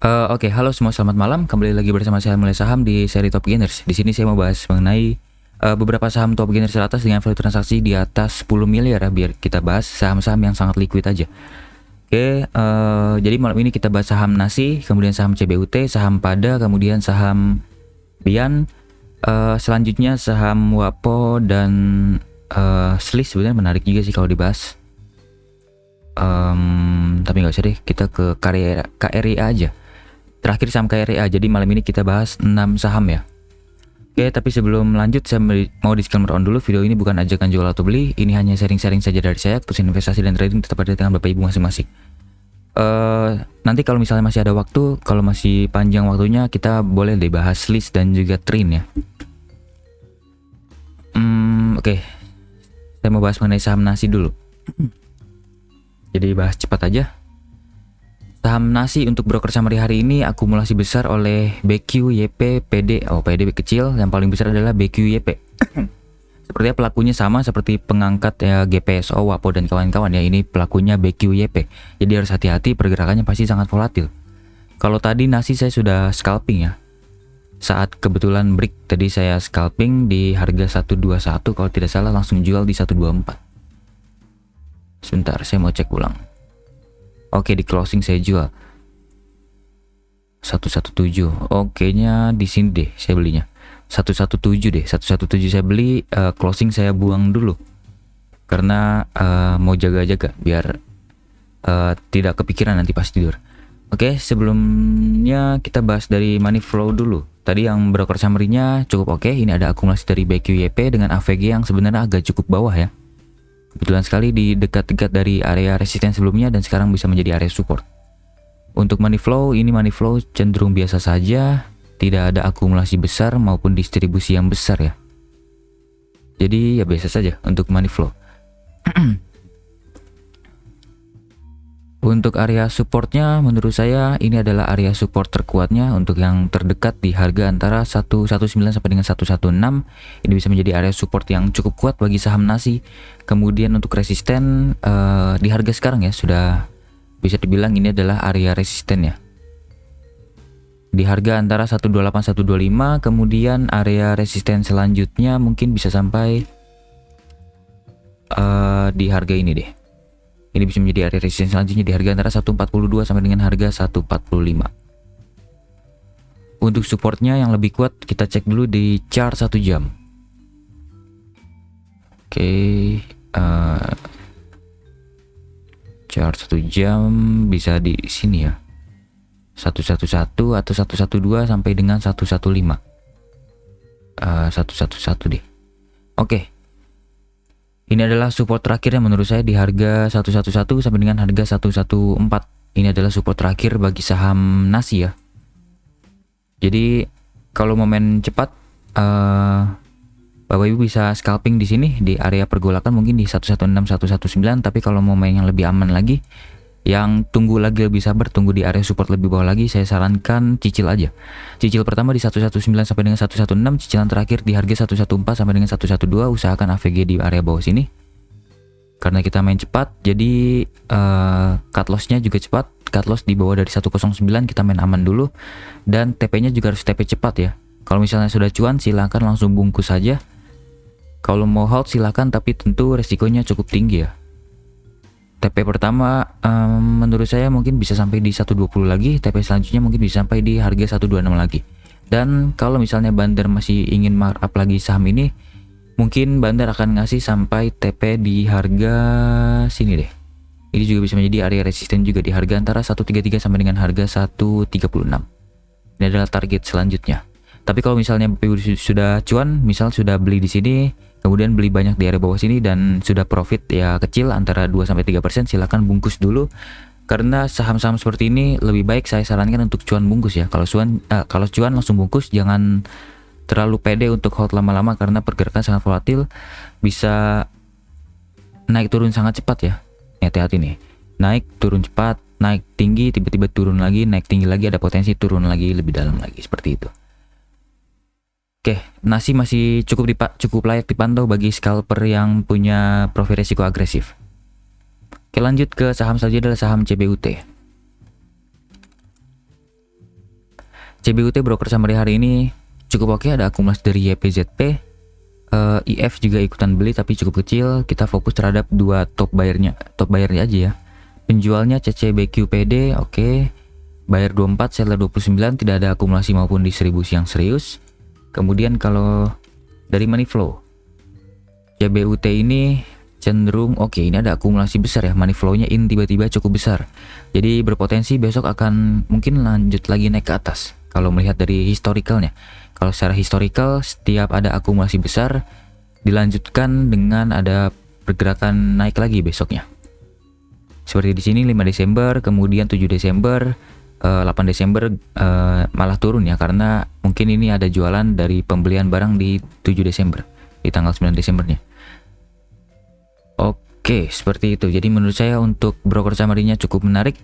Oke, halo semua, selamat malam. Kembali lagi bersama saya Mulai Saham di seri Top Beginners. Di sini saya mau bahas mengenai beberapa saham Top Beginners teratas dengan value transaksi di atas 10 miliar ya, biar kita bahas saham-saham yang sangat liquid aja. Oke, jadi malam ini kita bahas saham Nasi, kemudian saham CBUT, saham Pada, kemudian saham Bian, selanjutnya saham Wapo dan Sliss. Sebenarnya menarik juga sih kalau dibahas. Tapi nggak usah deh, kita ke KRIA aja. Terakhir saham KRIA, jadi malam ini kita bahas 6 saham ya. Oke, tapi sebelum lanjut saya mau disclaimer on dulu, video ini bukan ajakan jual atau beli, ini hanya sharing-sharing saja dari saya. Keputusan investasi dan trading tetap ada di tangan Bapak Ibu masing-masing. Nanti kalau misalnya masih ada waktu, kalau masih panjang waktunya, kita boleh deh bahas list dan juga train ya. Oke, saya mau bahas mengenai saham Nasi dulu. Jadi bahas cepat aja. Saham Nasi untuk broker summary hari ini akumulasi besar oleh BQYP, PD kecil, yang paling besar adalah BQYP. Sepertinya pelakunya sama seperti pengangkat ya GPSO, Wapo dan kawan-kawan ya, ini pelakunya BQYP. Jadi harus hati-hati, pergerakannya pasti sangat volatil. Kalau tadi Nasi saya sudah scalping ya. Saat kebetulan break tadi saya scalping di harga 121, kalau tidak salah langsung jual di 124. Sebentar, saya mau cek ulang. Oke, di closing saya jual 117. Oke nya di sini deh saya belinya 117 deh. 117 saya beli, closing saya buang dulu karena mau jaga-jaga biar tidak kepikiran nanti pas tidur. Oke, sebelumnya kita bahas dari money flow dulu. Tadi yang broker summary-nya cukup oke. Ini ada akumulasi dari BQYP dengan AVG yang sebenarnya agak cukup bawah ya. Kebetulan sekali di dekat-dekat dari area resisten sebelumnya dan sekarang bisa menjadi area support. Untuk money flow, ini money flow cenderung biasa saja, tidak ada akumulasi besar maupun distribusi yang besar ya. Jadi ya biasa saja untuk money flow. Untuk area supportnya menurut saya ini adalah area support terkuatnya untuk yang terdekat di harga antara 119 sampai dengan 116. Ini bisa menjadi area support yang cukup kuat bagi saham Nasi. Kemudian untuk resisten di harga sekarang ya sudah bisa dibilang ini adalah area resisten ya. Di harga antara 128 125, kemudian area resisten selanjutnya mungkin bisa sampai di harga ini deh. Ini bisa menjadi area resisten selanjutnya di harga antara 142 sampai dengan harga 145. Untuk supportnya yang lebih kuat kita cek dulu di chart 1 jam. Oke, chart 1 jam bisa di sini ya. 111 atau 112 sampai dengan 115. 111 deh. Oke. Ini adalah support terakhir yang menurut saya di harga 111 sampai dengan harga 114. Ini adalah support terakhir bagi saham Nasi ya. Jadi kalau momen cepat Bapak Ibu bisa scalping di sini di area pergolakan mungkin di 116 119, tapi kalau momen yang lebih aman lagi, yang tunggu lagi lebih sabar, tunggu di area support lebih bawah lagi, saya sarankan cicil aja. Cicil pertama di 119 sampai dengan 116, cicilan terakhir di harga 114 sampai dengan 112, usahakan AVG di area bawah sini. Karena kita main cepat, jadi cut loss-nya juga cepat. Cut loss di bawah dari 109 kita main aman dulu, dan TP-nya juga harus TP cepat ya. Kalau misalnya sudah cuan silahkan langsung bungkus saja. Kalau mau hold silahkan, tapi tentu resikonya cukup tinggi ya. TP pertama menurut saya mungkin bisa sampai di 120 lagi, TP selanjutnya mungkin bisa sampai di harga 126 lagi. Dan kalau misalnya Bandar masih ingin markup lagi saham ini, mungkin Bandar akan ngasih sampai TP di harga sini deh. Ini juga bisa menjadi area resisten juga di harga antara 133 sampai dengan harga 136. Ini adalah target selanjutnya. Tapi kalau misalnya sudah cuan, misal sudah beli di sini, kemudian beli banyak di area bawah sini dan sudah profit ya kecil antara 2-3%, silakan bungkus dulu. Karena saham-saham seperti ini lebih baik saya sarankan untuk cuan bungkus ya. Kalau cuan langsung bungkus, jangan terlalu pede untuk hold lama-lama karena pergerakan sangat volatil, bisa naik turun sangat cepat ya. Hati-hati nih. Naik turun cepat, naik tinggi tiba-tiba turun lagi, naik tinggi lagi, ada potensi turun lagi lebih dalam lagi, seperti itu. Oke, Nasi masih cukup layak dipantau bagi scalper yang punya profil resiko agresif. Oke, lanjut ke saham selanjutnya adalah saham CBUT. CBUT broker summary hari ini cukup oke, ada akumulasi dari YPZP, IF juga ikutan beli tapi cukup kecil. Kita fokus terhadap dua top bayarnya aja ya. Penjualnya CCBQPD oke. Buyer 24, seller 29, tidak ada akumulasi maupun distribusi yang serius. Kemudian kalau dari money flow, CBUT ini cenderung oke, ini ada akumulasi besar ya, money flow-nya in tiba-tiba cukup besar. Jadi berpotensi besok akan mungkin lanjut lagi naik ke atas. Kalau melihat dari historicalnya, kalau secara historical setiap ada akumulasi besar dilanjutkan dengan ada pergerakan naik lagi besoknya. Seperti di sini 5 Desember, kemudian 7 Desember, 8 Desember malah turun ya, karena mungkin ini ada jualan dari pembelian barang di 7 Desember, di tanggal 9 Desembernya. Oke, seperti itu. Jadi menurut saya untuk broker summary-nya cukup menarik,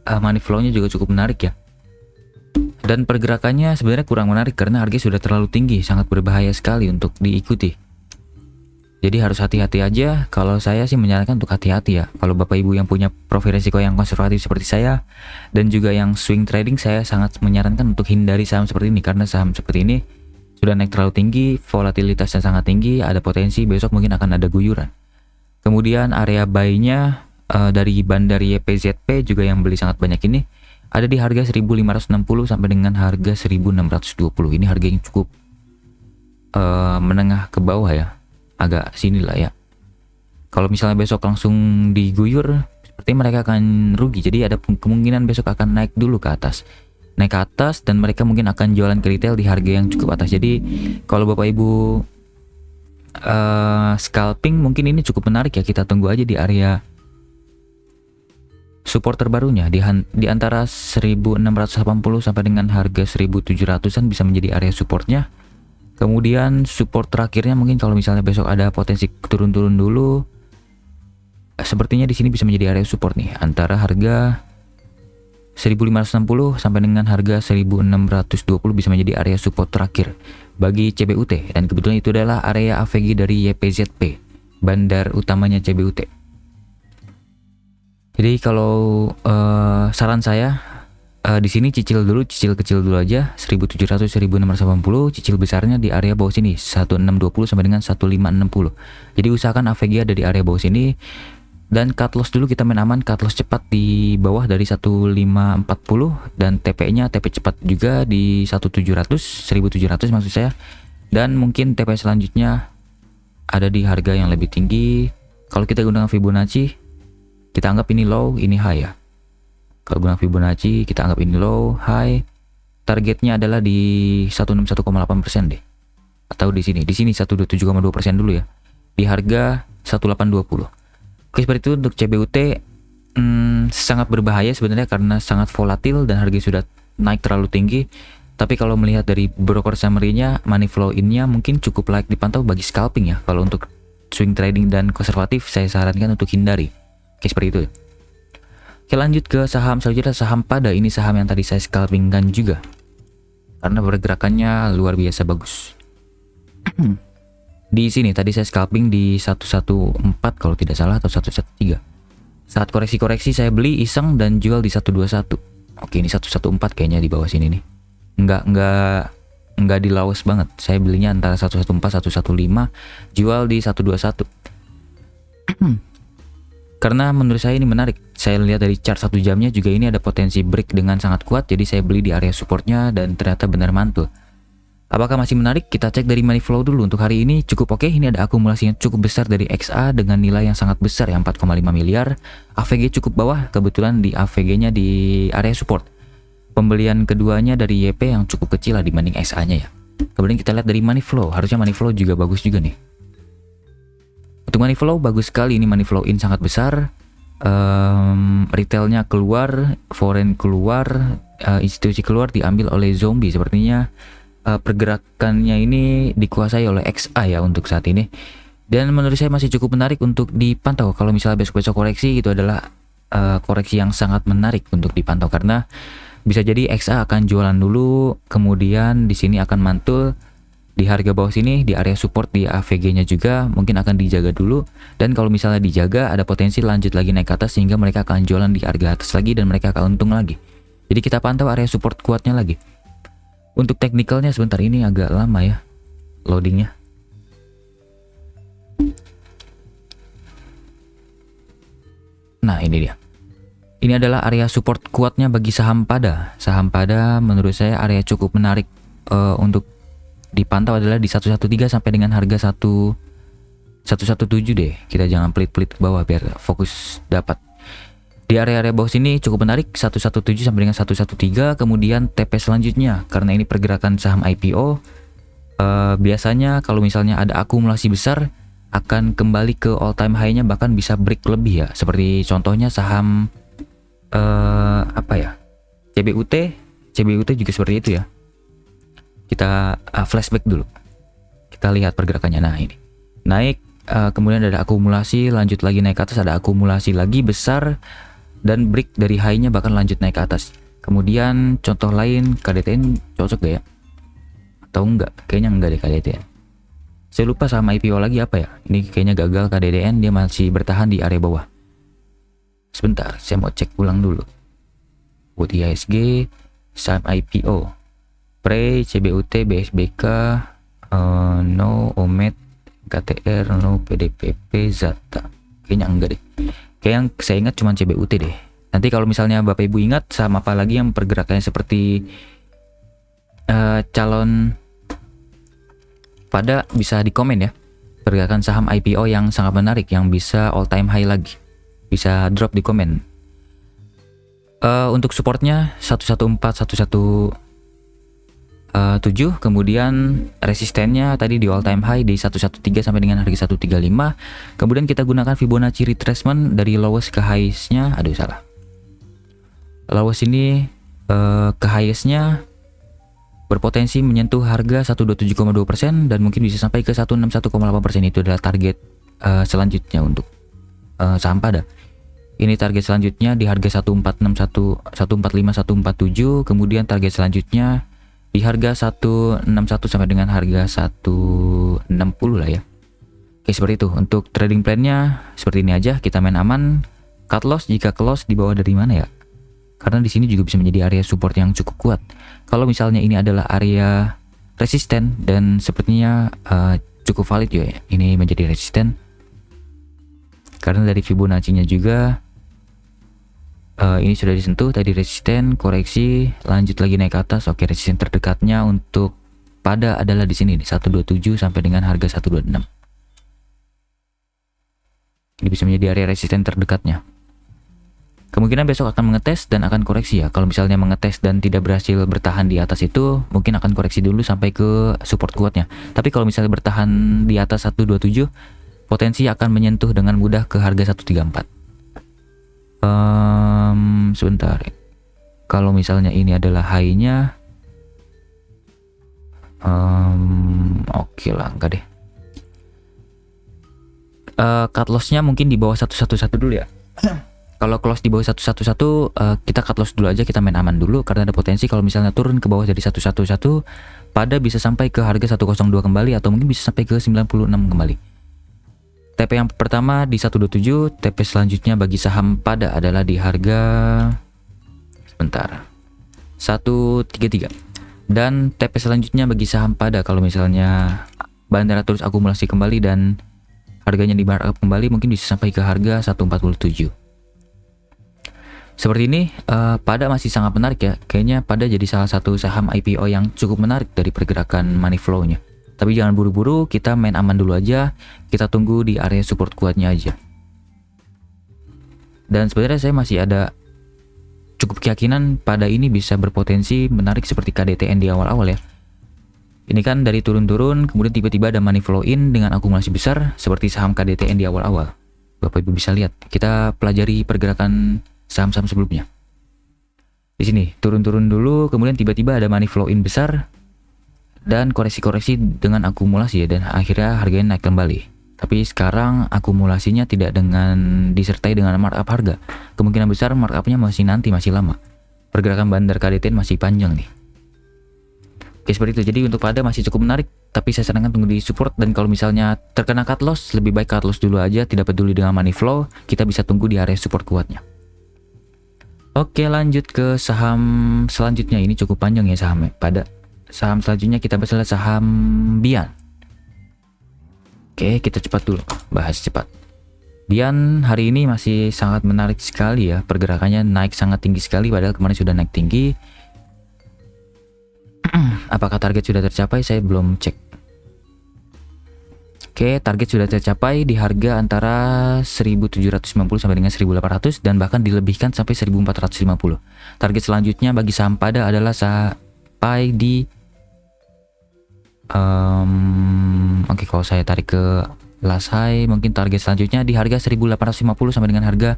money flow-nya juga cukup menarik ya. Dan pergerakannya sebenarnya kurang menarik karena harga sudah terlalu tinggi, sangat berbahaya sekali untuk diikuti. Jadi harus hati-hati aja. Kalau saya sih menyarankan untuk hati-hati ya. Kalau Bapak Ibu yang punya profil risiko yang konservatif seperti saya dan juga yang swing trading, saya sangat menyarankan untuk hindari saham seperti ini, karena saham seperti ini sudah naik terlalu tinggi, volatilitasnya sangat tinggi, ada potensi besok mungkin akan ada guyuran. Kemudian area buy-nya dari bandar YPZP juga yang beli sangat banyak ini ada di harga 1560 sampai dengan harga 1620. Ini harga yang cukup menengah ke bawah ya, agak sini lah ya. Kalau misalnya besok langsung diguyur, seperti mereka akan rugi. Jadi ada kemungkinan besok akan naik dulu ke atas, dan mereka mungkin akan jualan ke retail di harga yang cukup atas. Jadi kalau Bapak Ibu scalping mungkin ini cukup menarik ya. Kita tunggu aja di area support terbarunya di antara 1680 sampai dengan harga 1700-an bisa menjadi area supportnya. Kemudian support terakhirnya mungkin kalau misalnya besok ada potensi turun-turun dulu, sepertinya di sini bisa menjadi area support nih, antara harga 1560 sampai dengan harga 1620 bisa menjadi area support terakhir bagi CBUT, dan kebetulan itu adalah area AVG dari YPZP, bandar utamanya CBUT. Jadi kalau saran saya di sini cicil kecil dulu aja 1700 1680, cicil besarnya di area bawah sini 1620 sampai dengan 1560. Jadi usahakan AVG ada di area bawah sini, dan cut loss dulu kita main aman, cut loss cepat di bawah dari 1540, dan TP-nya TP cepat juga di 1700 maksud saya, dan mungkin TP selanjutnya ada di harga yang lebih tinggi. Kalau kita gunakan Fibonacci, kita anggap ini low, ini high ya. Kalau gunakan Fibonacci, kita anggap ini low, high. Targetnya adalah di 161,8% deh. Atau di sini 127,2% dulu ya. Di harga 1820. Oke, seperti itu untuk CBUT. Sangat berbahaya sebenarnya karena sangat volatil dan harga sudah naik terlalu tinggi. Tapi kalau melihat dari broker summary-nya, money flow in-nya mungkin cukup layak dipantau bagi scalping ya. Kalau untuk swing trading dan konservatif, saya sarankan untuk hindari. Oke, seperti itu. Oke, lanjut ke saham selanjutnya, saham Pada. Ini saham yang tadi saya scalpingkan juga karena pergerakannya luar biasa bagus. Di sini tadi saya scalping di 114 kalau tidak salah, atau 113. Saat koreksi-koreksi saya beli iseng dan jual di 121. Oke, ini 114 kayaknya di bawah sini nih. Enggak di lowest banget. Saya belinya antara 114 115, jual di 121. Karena menurut saya ini menarik. Saya lihat dari chart 1 jamnya juga ini ada potensi break dengan sangat kuat. Jadi saya beli di area supportnya dan ternyata benar mantul. Apakah masih menarik? Kita cek dari money flow dulu. Untuk hari ini cukup oke. Ini ada akumulasi yang cukup besar dari XA dengan nilai yang sangat besar ya, 4,5 miliar. AVG cukup bawah. Kebetulan di AVG-nya di area support. Pembelian keduanya dari YP yang cukup kecil lah dibanding XA-nya ya. Kemudian kita lihat dari money flow. Harusnya money flow juga bagus juga nih. Untuk money flow bagus sekali, ini money flow in sangat besar. Retailnya keluar, foreign keluar, institusi keluar, diambil oleh zombie. Sepertinya pergerakannya ini dikuasai oleh XA ya untuk saat ini. Dan menurut saya masih cukup menarik untuk dipantau. Kalau misalnya besok-besok koreksi, itu adalah koreksi yang sangat menarik untuk dipantau, karena bisa jadi XA akan jualan dulu, kemudian di sini akan mantul di harga bawah sini, di area support di AVG-nya juga mungkin akan dijaga dulu, dan kalau misalnya dijaga ada potensi lanjut lagi naik ke atas sehingga mereka akan jualan di harga atas lagi dan mereka akan untung lagi. Jadi kita pantau area support kuatnya lagi. Untuk teknikalnya sebentar, ini agak lama ya loadingnya. Nah ini dia. Ini adalah area support kuatnya bagi saham Pada. Saham Pada menurut saya area cukup menarik untuk dipantau adalah di 113 sampai dengan harga 117 deh. Kita jangan pelit-pelit ke bawah biar fokus dapat. Di area-area bawah sini cukup menarik 117 sampai dengan 113. Kemudian TP selanjutnya, karena ini pergerakan saham IPO, biasanya kalau misalnya ada akumulasi besar akan kembali ke all time high-nya, bahkan bisa break lebih ya. Seperti contohnya saham apa ya, CBUT juga seperti itu ya. Kita flashback dulu, kita lihat pergerakannya. Nah ini naik, kemudian ada akumulasi, lanjut lagi naik ke atas, ada akumulasi lagi besar dan break dari high-nya, bahkan lanjut naik ke atas. Kemudian contoh lain KDTN cocok gak ya, atau enggak? Kayaknya enggak deh KDTN. Saya lupa sama IPO lagi apa ya. Ini kayaknya gagal KDTN, dia masih bertahan di area bawah. Sebentar, saya mau cek ulang dulu. Buat IHSG, saham IPO, Pre, CBUT, BSBK, no, Omet, KTR, no, PDPP, Zata. Kayaknya enggak deh. Kayak yang saya ingat cuma CBUT deh. Nanti kalau misalnya Bapak Ibu ingat saham apa lagi yang pergerakannya seperti calon Pada, bisa di komen ya. Pergerakan saham IPO yang sangat menarik, yang bisa all time high lagi. Bisa drop di komen. Untuk supportnya 114, 117, kemudian resistennya tadi di all time high di 113 sampai dengan harga 135. Kemudian kita gunakan Fibonacci retracement dari lowest ke highest-nya. Aduh salah. Lowest ini ke highest-nya berpotensi menyentuh harga 127,2% dan mungkin bisa sampai ke 161,8%. Itu adalah target selanjutnya untuk saham Pada. Ini target selanjutnya di harga 146, 145, 147. Kemudian target selanjutnya di harga 161 sampai dengan harga 160 lah ya. Oke, seperti itu. Untuk trading plan-nya seperti ini aja, kita main aman. Cut loss jika close di bawah dari mana ya? Karena di sini juga bisa menjadi area support yang cukup kuat. Kalau misalnya ini adalah area resisten dan sepertinya cukup valid ya, ini menjadi resisten. Karena dari Fibonacci-nya juga ini sudah disentuh tadi resisten, koreksi, lanjut lagi naik ke atas. Oke, resisten terdekatnya untuk Pada adalah di sini nih, 127 sampai dengan harga 126. Ini bisa menjadi area resisten terdekatnya. Kemungkinan besok akan mengetes dan akan koreksi ya. Kalau misalnya mengetes dan tidak berhasil bertahan di atas itu, mungkin akan koreksi dulu sampai ke support kuatnya. Tapi kalau misalnya bertahan di atas 127, potensi akan menyentuh dengan mudah ke harga 134. Sebentar. Kalau misalnya ini adalah high-nya, oke lah, enggak deh. Cut loss-nya mungkin di bawah 111 dulu ya. Kalau close di bawah 111, kita cut loss dulu aja, kita main aman dulu karena ada potensi kalau misalnya turun ke bawah dari 111, Pada bisa sampai ke harga 102 kembali atau mungkin bisa sampai ke 96 kembali. TP yang pertama di 127, TP selanjutnya bagi saham Pada adalah di harga 133. Dan TP selanjutnya bagi saham Pada kalau misalnya Bandara terus akumulasi kembali dan harganya di markup kembali, mungkin bisa sampai ke harga 147. Seperti ini, Pada masih sangat menarik ya. Kayaknya Pada jadi salah satu saham IPO yang cukup menarik dari pergerakan money flow-nya. Tapi jangan buru-buru, kita main aman dulu aja. Kita tunggu di area support kuatnya aja. Dan sebenarnya saya masih ada cukup keyakinan Pada ini bisa berpotensi menarik seperti KDTN di awal-awal ya. Ini kan dari turun-turun, kemudian tiba-tiba ada money flow in dengan akumulasi besar seperti saham KDTN di awal-awal. Bapak Ibu bisa lihat, kita pelajari pergerakan saham-saham sebelumnya. Di sini turun-turun dulu, kemudian tiba-tiba ada money flow in besar dan koreksi-koreksi dengan akumulasi ya, dan akhirnya harganya naik kembali. Tapi sekarang akumulasinya tidak dengan disertai dengan markup harga. Kemungkinan besar markupnya masih lama. Pergerakan bandar KDTN masih panjang nih. Oke, seperti itu. Jadi untuk Pada masih cukup menarik, tapi saya sarankan tunggu di support, dan kalau misalnya terkena cut loss, lebih baik cut loss dulu aja, tidak peduli dengan money flow, kita bisa tunggu di area support kuatnya. Oke, lanjut ke saham selanjutnya. Ini cukup panjang ya sahamnya Pada. Saham selanjutnya kita bahas adalah saham Bian. Oke, kita cepat dulu, bahas cepat. Bian hari ini masih sangat menarik sekali ya, pergerakannya naik sangat tinggi sekali padahal kemarin sudah naik tinggi. Apakah target sudah tercapai? Saya belum cek. Oke, target sudah tercapai di harga antara 1790 sampai dengan 1800 dan bahkan dilebihkan sampai 1450. Target selanjutnya bagi saham pada adalah sampai di oke, kalau saya tarik ke last high, mungkin target selanjutnya di harga 1850 sampai dengan harga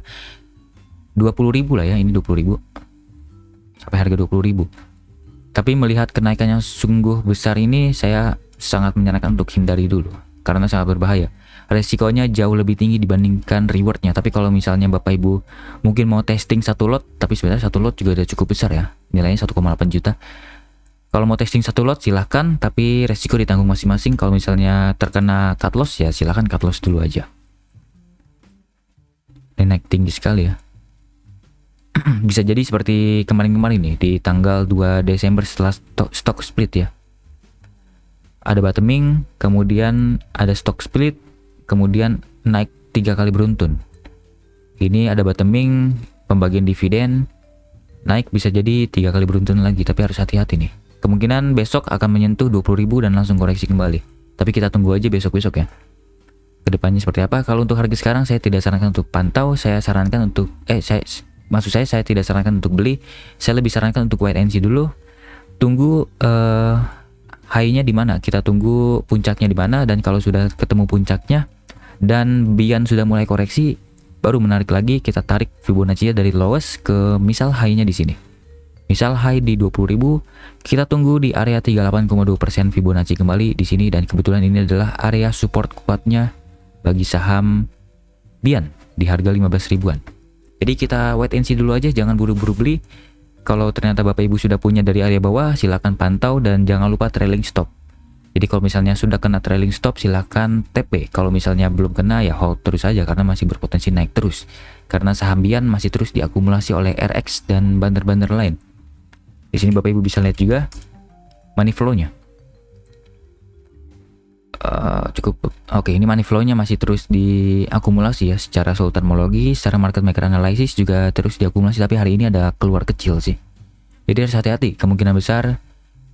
20.000 lah ya, ini 20.000 sampai harga 20.000. Tapi melihat kenaikan yang sungguh besar ini, saya sangat menyarankan untuk hindari dulu karena sangat berbahaya. Resikonya jauh lebih tinggi dibandingkan rewardnya. Tapi kalau misalnya Bapak Ibu mungkin mau testing satu lot, tapi sebenarnya satu lot juga udah cukup besar ya, nilainya 1,8 juta. Kalau mau testing satu lot silahkan, tapi resiko ditanggung masing-masing. Kalau misalnya terkena cut loss ya silahkan cut loss dulu aja. Ini naik tinggi sekali ya. Bisa jadi seperti kemarin-kemarin nih di tanggal 2 Desember setelah stock split ya. Ada bottoming, kemudian ada stock split, kemudian naik 3 kali beruntun. Ini ada bottoming, pembagian dividen, naik bisa jadi 3 kali beruntun lagi, tapi harus hati-hati nih. Kemungkinan besok akan menyentuh 20.000 dan langsung koreksi kembali. Tapi kita tunggu aja besok-besok ya. Kedepannya seperti apa? Kalau untuk harga sekarang saya tidak sarankan untuk pantau, saya sarankan untuk saya tidak sarankan untuk beli. Saya lebih sarankan untuk wait and see dulu. Tunggu high-nya di mana? Kita tunggu puncaknya di mana, dan kalau sudah ketemu puncaknya dan Bian sudah mulai koreksi, baru menarik lagi, kita tarik Fibonacci dari lowest ke misal high-nya di sini. Misal high di 20.000, kita tunggu di area 38,2% Fibonacci kembali di sini, dan kebetulan ini adalah area support kuatnya bagi saham Bian di harga 15 ribuan. Jadi kita wait and see dulu aja, jangan buru-buru beli. Kalau ternyata Bapak Ibu sudah punya dari area bawah, silakan pantau dan jangan lupa trailing stop. Jadi kalau misalnya sudah kena trailing stop, silakan TP. Kalau misalnya belum kena ya hold terus aja karena masih berpotensi naik terus. Karena saham Bian masih terus diakumulasi oleh RX dan bandar-bandar lain. Di sini Bapak Ibu bisa lihat juga money flow-nya. Cukup oke, ini money flow-nya masih terus diakumulasi ya secara sultanologi, secara market maker analysis juga terus diakumulasi, tapi hari ini ada keluar kecil sih. Jadi harus hati-hati, kemungkinan besar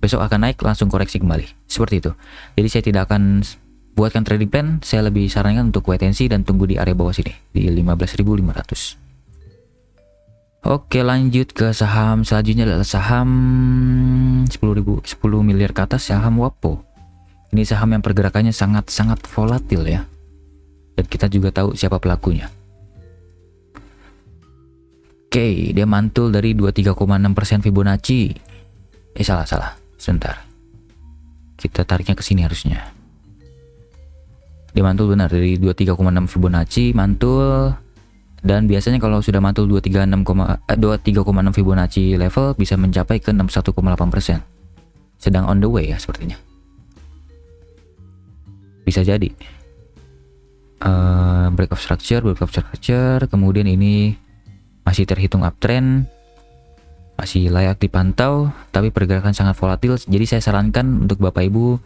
besok akan naik langsung koreksi kembali. Seperti itu. Jadi saya tidak akan buatkan trading plan, saya lebih sarankan untuk wait and see dan tunggu di area bawah sini di 15.500. Oke, lanjut ke saham selanjutnya adalah saham 10 miliar ke atas, saham Wapo. Ini saham yang pergerakannya sangat-sangat volatil ya. Dan kita juga tahu siapa pelakunya. Oke, dia mantul dari 23,6% Fibonacci. Salah. Sebentar. Kita tariknya ke sini harusnya. Dia mantul benar dari 23,6 Fibonacci, mantul. Dan biasanya kalau sudah mantul 23,6 Fibonacci level bisa mencapai ke 61,8%. Sedang on the way ya sepertinya. Bisa jadi break of structure, kemudian ini masih terhitung uptrend, masih layak dipantau, tapi pergerakan sangat volatil. Jadi saya sarankan untuk Bapak Ibu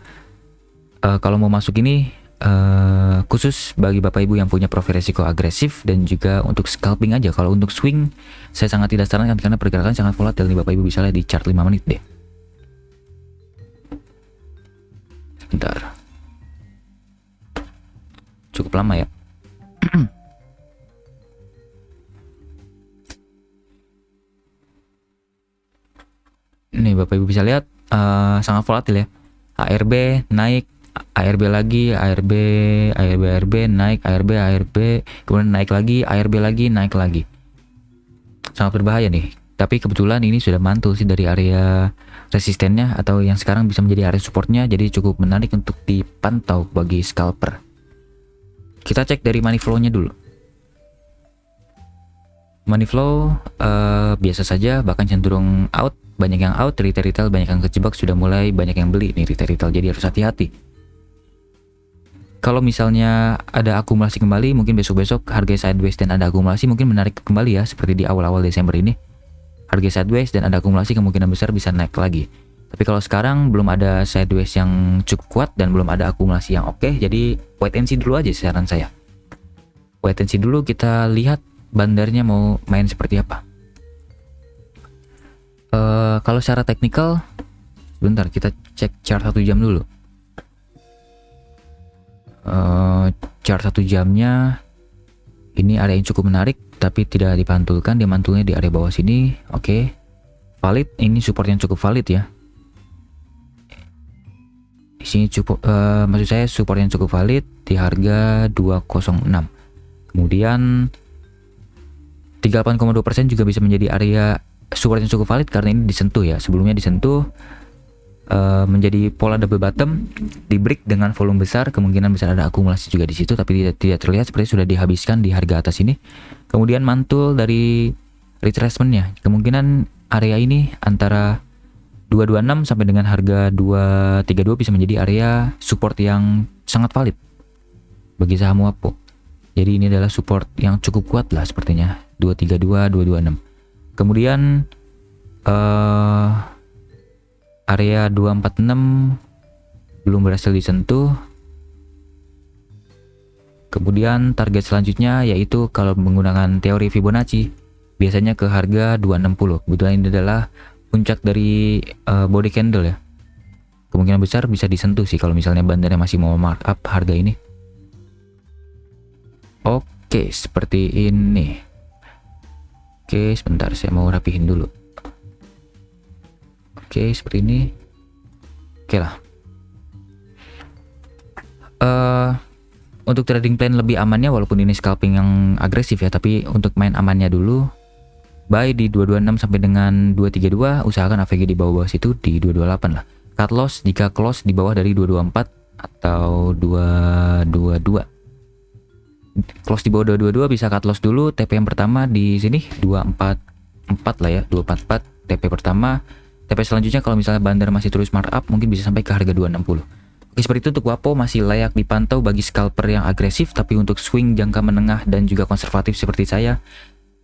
kalau mau masuk ini khusus bagi Bapak Ibu yang punya profil resiko agresif dan juga untuk scalping aja. Kalau untuk swing saya sangat tidak sarankan karena pergerakan sangat volatil nih. Bapak Ibu bisa lihat di chart 5 menit deh. Sebentar. Cukup lama ya. Nih Bapak Ibu bisa lihat sangat volatil ya. ARB naik, ARB lagi, ARB naik, ARB, kemudian naik lagi, ARB lagi, naik lagi. Sangat berbahaya nih. Tapi kebetulan ini sudah mantul sih dari area resistennya atau yang sekarang bisa menjadi area supportnya, jadi cukup menarik untuk dipantau bagi scalper. Kita cek dari money flow-nya dulu. Money flow biasa saja, bahkan cenderung out. Banyak yang out, retail banyak yang kejebak, sudah mulai banyak yang beli nih retail, jadi harus hati-hati. Kalau misalnya ada akumulasi kembali, mungkin besok-besok harga sideways dan ada akumulasi mungkin menarik kembali ya, seperti di awal-awal Desember ini. Harga sideways dan ada akumulasi kemungkinan besar bisa naik lagi. Tapi kalau sekarang belum ada sideways yang cukup kuat dan belum ada akumulasi yang oke, jadi wait and see dulu aja saran saya. Wait and see dulu, kita lihat bandarnya mau main seperti apa. Kalau secara teknikal, bentar kita cek chart 1 jam dulu. Chart 1 jamnya ini area yang cukup menarik, tapi tidak dipantulkan, dia mantulnya di area bawah sini. Oke. Valid, ini support yang cukup valid ya. Di sini cukup, maksud saya support yang cukup valid di harga 206. Kemudian 38,2% juga bisa menjadi area support yang cukup valid karena ini disentuh ya. Sebelumnya disentuh, menjadi pola double bottom, di break dengan volume besar, kemungkinan besar ada akumulasi juga di situ, tapi tidak terlihat, seperti sudah dihabiskan di harga atas ini. Kemudian mantul dari retracement-nya, kemungkinan area ini antara 226 sampai dengan harga 232 bisa menjadi area support yang sangat valid bagi saham Wapo. Jadi ini adalah support yang cukup kuat lah sepertinya, 232, 226. Kemudian area 246 belum berhasil disentuh. Kemudian target selanjutnya yaitu kalau menggunakan teori Fibonacci biasanya ke harga 260. Kebetulan ini adalah puncak dari body candle ya. Kemungkinan besar bisa disentuh sih kalau misalnya bandarnya masih mau markup harga ini. Oke, seperti ini. Oke, sebentar saya mau rapihin dulu. Oke, seperti ini. Oke lah. Untuk trading plan lebih amannya, walaupun ini scalping yang agresif ya, tapi untuk main amannya dulu, buy di 226 sampai dengan 232, usahakan AVG di bawah-bawah situ di 228 lah. Cut loss jika close di bawah dari 224 atau 222. Close di bawah 222 bisa cut loss dulu. TP yang pertama di sini 244 lah ya, 244 TP pertama. TP selanjutnya kalau misalnya bandar masih terus markup mungkin bisa sampai ke harga 260. Oke, seperti itu untuk Wapo, masih layak dipantau bagi scalper yang agresif, tapi untuk swing jangka menengah dan juga konservatif seperti saya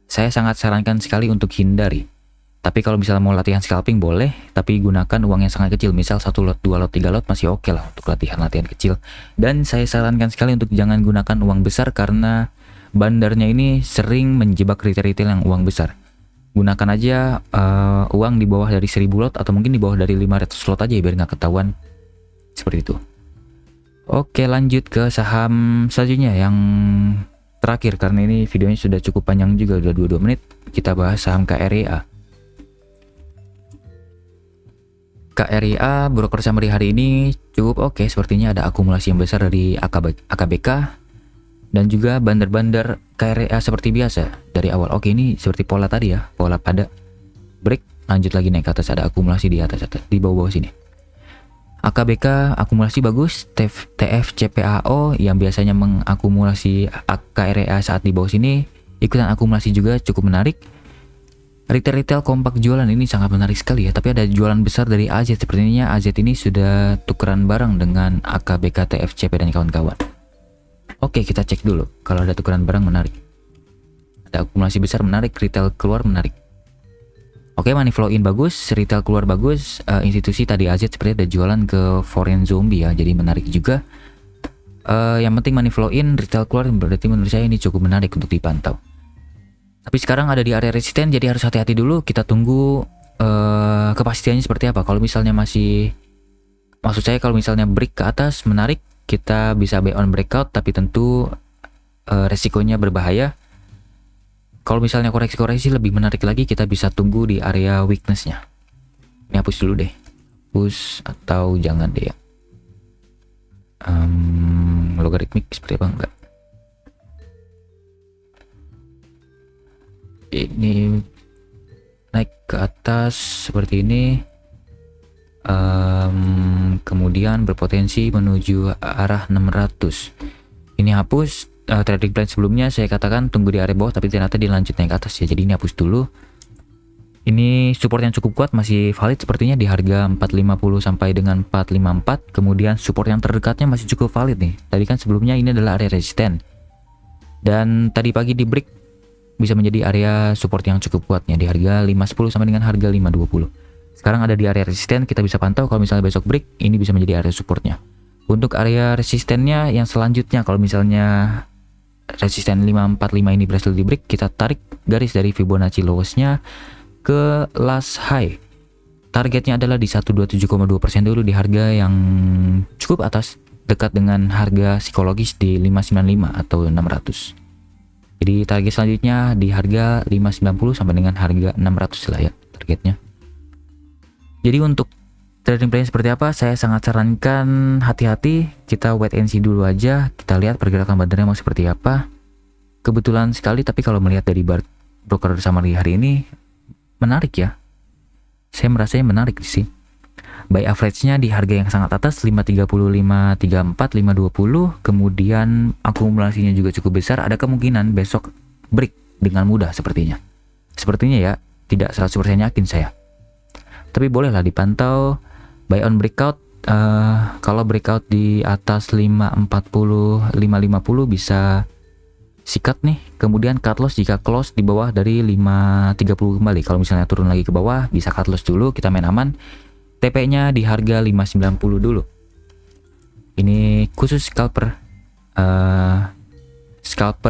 sangat sarankan sekali untuk hindari. Tapi kalau misalnya mau latihan scalping boleh, tapi gunakan uang yang sangat kecil, misal 1 lot, 2 lot, 3 lot masih oke lah untuk latihan-latihan kecil. Dan saya sarankan sekali untuk jangan gunakan uang besar karena bandarnya ini sering menjebak retail-retail yang uang besar. Gunakan aja uang di bawah dari 1000 lot atau mungkin di bawah dari 500 lot aja ya, biar nggak ketahuan. Seperti itu. Oke, lanjut ke saham selanjutnya yang terakhir karena ini videonya sudah cukup panjang juga, udah 22 menit. Kita bahas saham KRIA. KRIA broker summary hari ini cukup oke, sepertinya ada akumulasi yang besar dari AKBK dan juga bandar-bandar KRIA seperti biasa dari awal. Oke, ini seperti pola tadi ya, pola pada break lanjut lagi naik ke atas, ada akumulasi di atas di bawah-bawah sini. AKBK akumulasi bagus, TFCPAO yang biasanya mengakumulasi KRIA saat di bawah sini ikutan akumulasi juga cukup menarik. Retail kompak jualan ini sangat menarik sekali ya, tapi ada jualan besar dari AZ. Sepertinya AZ ini sudah tukeran barang dengan AKBK, TFCP dan kawan-kawan. Oke, kita cek dulu kalau ada tukeran barang menarik. Ada akumulasi besar menarik, retail keluar menarik. Oke, money flow in bagus, retail keluar bagus, institusi tadi AZ seperti ada jualan ke foreign zombie ya, jadi menarik juga. Yang penting money flow in, retail keluar, berarti menurut saya ini cukup menarik untuk dipantau. Tapi sekarang ada di area resisten, jadi harus hati-hati dulu. Kita tunggu kepastiannya seperti apa. Kalau misalnya masih, maksud saya kalau misalnya break ke atas menarik, kita bisa buy on breakout, tapi tentu resikonya berbahaya. Kalau misalnya koreksi-koreksi lebih menarik lagi, kita bisa tunggu di area weakness-nya. Ini hapus dulu deh. Hapus atau jangan deh ya. Logarithmic seperti apa enggak? Ini naik ke atas seperti ini. Kemudian berpotensi menuju arah 600. Ini hapus. Trading plan sebelumnya saya katakan tunggu di area bawah, tapi ternyata dilanjut naik ke atas ya, jadi ini hapus dulu. Ini support yang cukup kuat, masih valid sepertinya di harga 450 sampai dengan 454. Kemudian support yang terdekatnya masih cukup valid nih, tadi kan sebelumnya ini adalah area resisten, dan tadi pagi di break bisa menjadi area support yang cukup kuatnya di harga 510 sampai dengan harga 520. Sekarang ada di area resisten, kita bisa pantau kalau misalnya besok break, ini bisa menjadi area supportnya. Untuk area resistennya yang selanjutnya, kalau misalnya resisten 545 ini berhasil di break, kita tarik garis dari Fibonacci lowest-nya ke last high. Targetnya adalah di 127,2% dulu di harga yang cukup atas, dekat dengan harga psikologis di 595 atau 600. Jadi target selanjutnya di harga 590 sampai dengan harga 600 lah ya targetnya. Jadi untuk trading plan seperti apa, saya sangat sarankan hati-hati, kita wait and see dulu aja, kita lihat pergerakan bandarnya mau seperti apa. Kebetulan sekali, tapi kalau melihat dari broker summary hari ini, menarik ya. Saya merasanya menarik sih. Buy average-nya di harga yang sangat atas, 530, 534, 520, kemudian akumulasinya juga cukup besar, ada kemungkinan besok break dengan mudah sepertinya. Sepertinya ya, tidak 100% yakin saya. Tapi bolehlah dipantau, buy on breakout, kalau breakout di atas 540, 550 bisa sikat nih, kemudian cut loss jika close di bawah dari 530 kembali. Kalau misalnya turun lagi ke bawah, bisa cut loss dulu, kita main aman. TP-nya di harga 590 dulu. Ini khusus scalper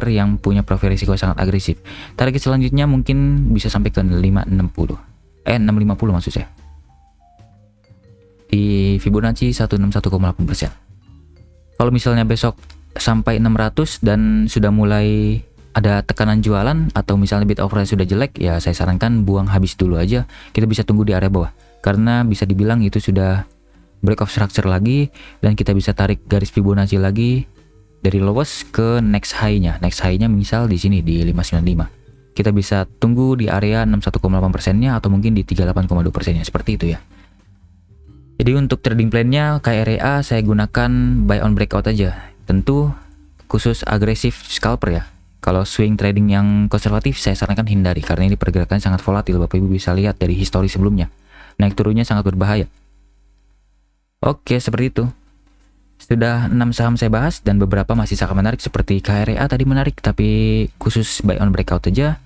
yang punya profil risiko sangat agresif. Target selanjutnya mungkin bisa sampai ke 650 maksud saya. Di Fibonacci 161,8%. Kalau misalnya besok sampai 600 dan sudah mulai ada tekanan jualan atau misalnya bid offer sudah jelek, ya saya sarankan buang habis dulu aja. Kita bisa tunggu di area bawah karena bisa dibilang itu sudah break of structure lagi dan kita bisa tarik garis Fibonacci lagi dari lowest ke next high-nya. Next high-nya misal di sini di 595. Kita bisa tunggu di area 61,8%-nya atau mungkin di 38,2%-nya, seperti itu ya. Jadi untuk trading plan-nya KREA saya gunakan buy on breakout aja. Tentu khusus agresif scalper ya. Kalau swing trading yang konservatif saya sarankan hindari karena ini pergerakan sangat volatil. Bapak Ibu bisa lihat dari histori sebelumnya. Naik turunnya sangat berbahaya. Oke, seperti itu. Sudah 6 saham saya bahas dan beberapa masih sangat menarik seperti KREA tadi menarik tapi khusus buy on breakout aja.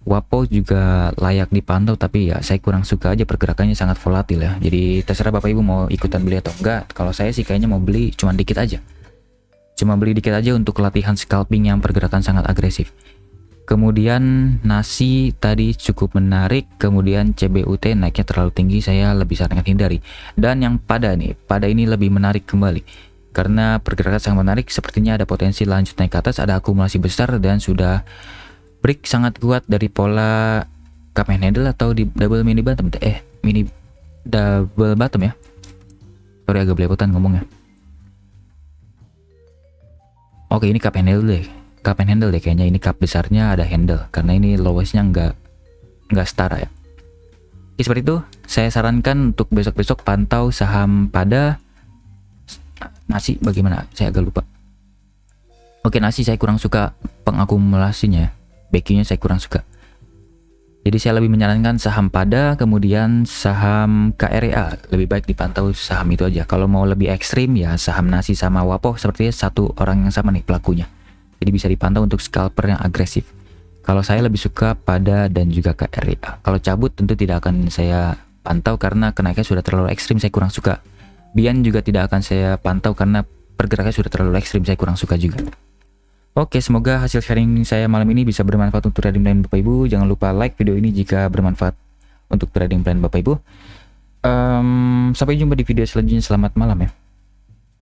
Wapo juga layak dipantau tapi ya saya kurang suka aja pergerakannya sangat volatil ya. Jadi terserah Bapak Ibu mau ikutan beli atau enggak. Kalau saya sih kayaknya mau beli cuma dikit aja. Cuma beli dikit aja untuk latihan scalping yang pergerakan sangat agresif. Kemudian nasi tadi cukup menarik, kemudian CBUT naiknya terlalu tinggi, saya lebih sarankan hindari. Dan yang pada ini lebih menarik kembali. Karena pergerakan sangat menarik, sepertinya ada potensi lanjut naik ke atas, ada akumulasi besar dan sudah break sangat kuat dari pola cup and handle atau di double mini bottom. Mini double bottom ya. Sorry agak belepotan ngomongnya. Oke, ini cup and handle deh. Cup and handle deh kayaknya, ini cup besarnya ada handle karena ini lowestnya nggak setara ya. Oke, seperti itu, saya sarankan untuk besok-besok pantau saham pada nasi bagaimana? Saya agak lupa. Oke, nasi saya kurang suka pengakumulasinya. Backing-nya saya kurang suka. Jadi saya lebih menyarankan saham pada, kemudian saham KREA. Lebih baik dipantau saham itu aja. Kalau mau lebih ekstrim ya saham nasi sama Wapo sepertinya satu orang yang sama nih pelakunya. Jadi bisa dipantau untuk scalper yang agresif. Kalau saya lebih suka pada dan juga KREA. Kalau cabut tentu tidak akan saya pantau karena kenaikan sudah terlalu ekstrim, saya kurang suka. Bian juga tidak akan saya pantau karena pergerakannya sudah terlalu ekstrim, saya kurang suka juga. Oke, semoga hasil sharing saya malam ini bisa bermanfaat untuk trading plan Bapak Ibu. Jangan lupa like video ini jika bermanfaat untuk trading plan Bapak Ibu. Sampai jumpa di video selanjutnya. Selamat malam ya.